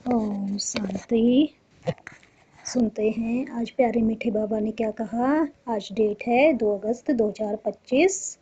ओम शांति। सुनते हैं आज प्यारे मीठे बाबा ने क्या कहा। आज डेट है 2 अगस्त 2025।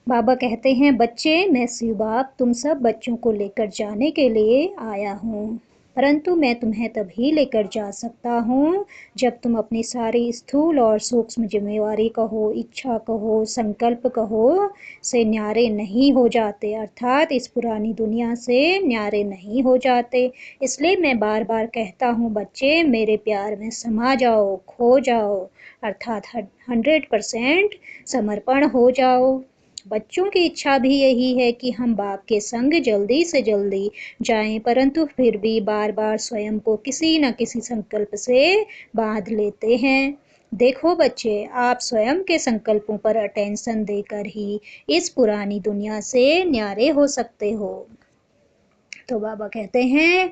बाबा कहते हैं, बच्चे, मैं शिव बाप तुम सब बच्चों को लेकर जाने के लिए आया हूँ, परंतु मैं तुम्हें तभी लेकर जा सकता हूँ जब तुम अपनी सारी स्थूल और सूक्ष्म जिम्मेवारी कहो, इच्छा कहो, संकल्प कहो से न्यारे नहीं हो जाते, अर्थात इस पुरानी दुनिया से न्यारे नहीं हो जाते। इसलिए मैं बार बार कहता हूँ, बच्चे मेरे प्यार में समा जाओ, खो जाओ, अर्थात 100% समर्पण हो जाओ। बच्चों की इच्छा भी यही है कि हम बाप के संग जल्दी से जल्दी जाएं, परंतु फिर भी बार बार स्वयं को किसी न किसी संकल्प से बांध लेते हैं। देखो बच्चे, आप स्वयं के संकल्पों पर अटेंशन देकर ही इस पुरानी दुनिया से न्यारे हो सकते हो। तो बाबा कहते हैं,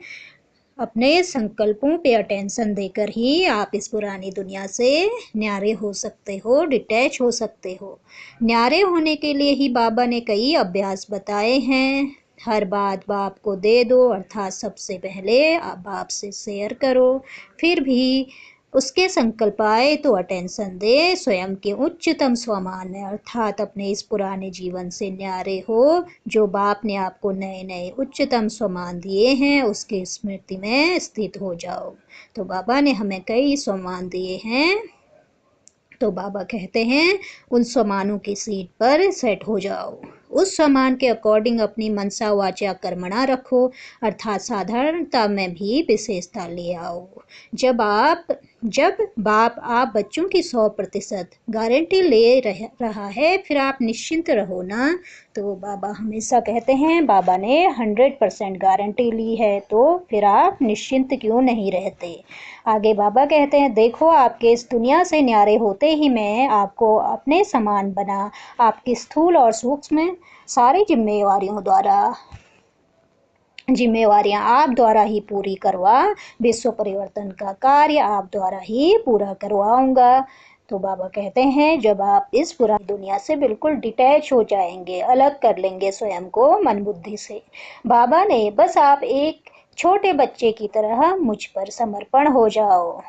अपने संकल्पों पे अटेंशन देकर ही आप इस पुरानी दुनिया से न्यारे हो सकते हो, डिटैच हो सकते हो। न्यारे होने के लिए ही बाबा ने कई अभ्यास बताए हैं। हर बात बाप को दे दो, अर्थात सबसे पहले आप बाप से शेयर करो, फिर भी उसके संकल्प आए तो अटेंशन दे, स्वयं के उच्चतम स्वमान में, अर्थात अपने इस पुराने जीवन से न्यारे हो। जो बाप ने आपको नए नए उच्चतम स्वमान दिए हैं उसके स्मृति में स्थित हो जाओ। तो बाबा ने हमें कई स्वमान दिए हैं, तो बाबा कहते हैं उन स्वमानों की सीट पर सेट हो जाओ, उस स्वमान के अकॉर्डिंग अपनी मनसा वाचा कर्मणा रखो, अर्थात साधारणता में भी विशेषता ले आओ। जब बाप आप बच्चों की 100% गारंटी ले रहा है, फिर आप निश्चिंत रहो ना। तो बाबा हमेशा कहते हैं, बाबा ने 100% गारंटी ली है, तो फिर आप निश्चिंत क्यों नहीं रहते। आगे बाबा कहते हैं, देखो आपके इस दुनिया से न्यारे होते ही मैं आपको अपने समान बना आपकी स्थूल और सूक्ष्म सारी जिम्मेवारियां आप द्वारा ही पूरी करवा, विश्व परिवर्तन का कार्य आप द्वारा ही पूरा करवाऊंगा। तो बाबा कहते हैं, जब आप इस पुरानी दुनिया से बिल्कुल डिटैच हो जाएंगे, अलग कर लेंगे स्वयं को मन बुद्धि से, बाबा ने बस आप एक छोटे बच्चे की तरह मुझ पर समर्पण हो जाओ।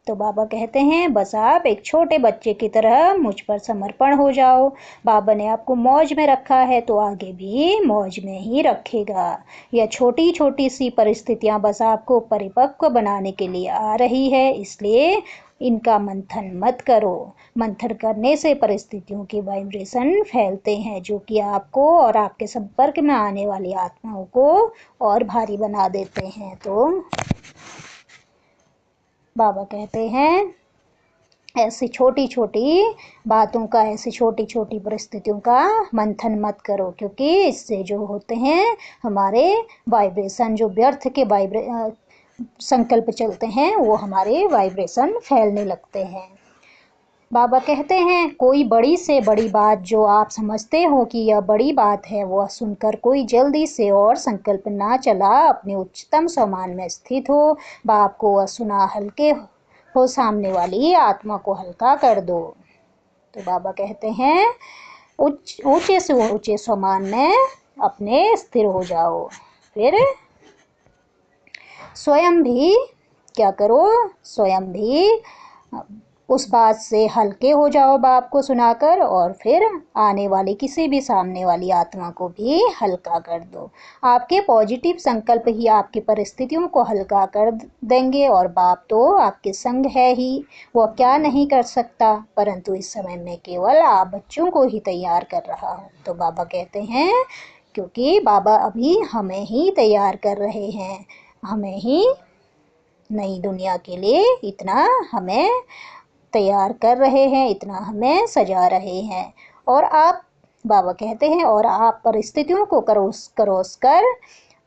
तो बाबा कहते हैं, बस आप एक छोटे बच्चे की तरह मुझ पर समर्पण हो जाओ। बाबा ने आपको मौज में रखा है तो आगे भी मौज में ही रखेगा। यह छोटी छोटी सी परिस्थितियां बस आपको परिपक्व बनाने के लिए आ रही है, इसलिए इनका मंथन मत करो। मंथन करने से परिस्थितियों के वाइब्रेशन फैलते हैं, जो कि आपको और आपके संपर्क में आने वाली आत्माओं को और भारी बना देते हैं। तो बाबा कहते हैं, ऐसी छोटी छोटी बातों का, ऐसी छोटी छोटी परिस्थितियों का मंथन मत करो, क्योंकि इससे जो होते हैं हमारे वाइब्रेशन, जो व्यर्थ के संकल्प चलते हैं, वो हमारे वाइब्रेशन फैलने लगते हैं। बाबा कहते हैं, कोई बड़ी से बड़ी बात जो आप समझते हो कि यह बड़ी बात है, वह सुनकर कोई जल्दी से और संकल्प ना चला अपने उच्चतम स्वमान में स्थित हो। बाप को वह सुना हल्के हो, सामने वाली आत्मा को हल्का कर दो। तो बाबा कहते हैं, ऊंचे से ऊंचे स्वमान में अपने स्थिर हो जाओ, फिर स्वयं भी क्या करो, स्वयं भी उस बात से हल्के हो जाओ बाप को सुनाकर, और फिर आने वाली किसी भी सामने वाली आत्मा को भी हल्का कर दो। आपके पॉजिटिव संकल्प ही आपकी परिस्थितियों को हल्का कर देंगे, और बाप तो आपके संग है ही, वह क्या नहीं कर सकता, परंतु इस समय में केवल आप बच्चों को ही तैयार कर रहा हूँ। तो बाबा कहते हैं, क्योंकि बाबा अभी हमें ही तैयार कर रहे हैं, हमें ही नई दुनिया के लिए इतना हमें तैयार कर रहे हैं, इतना हमें सजा रहे हैं। और आप, बाबा कहते हैं, और आप परिस्थितियों को करोस कर,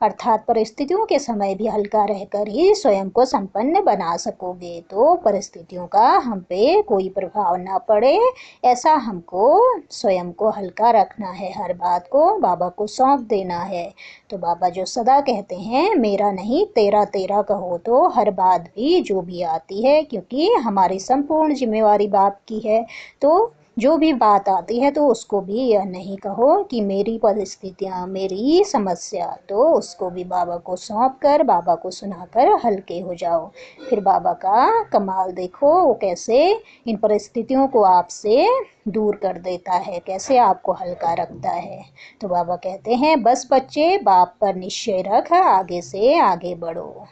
अर्थात परिस्थितियों के समय भी हल्का रहकर ही स्वयं को संपन्न बना सकोगे। तो परिस्थितियों का हम पे कोई प्रभाव ना पड़े, ऐसा हमको स्वयं को हल्का रखना है, हर बात को बाबा को सौंप देना है। तो बाबा जो सदा कहते हैं, मेरा नहीं तेरा तेरा कहो, तो हर बात भी जो भी आती है, क्योंकि हमारी संपूर्ण जिम्मेवारी बाप की है, तो जो भी बात आती है तो उसको भी यह नहीं कहो कि मेरी परिस्थितियाँ, मेरी समस्या, तो उसको भी बाबा को सौंप कर, बाबा को सुनाकर हल्के हो जाओ। फिर बाबा का कमाल देखो, वो कैसे इन परिस्थितियों को आपसे दूर कर देता है, कैसे आपको हल्का रखता है। तो बाबा कहते हैं बस बच्चे, बाप पर निश्चय रख, आगे से आगे बढ़ो।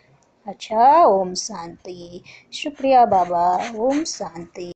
अच्छा, ओम शांति। शुक्रिया बाबा। ओम शांति।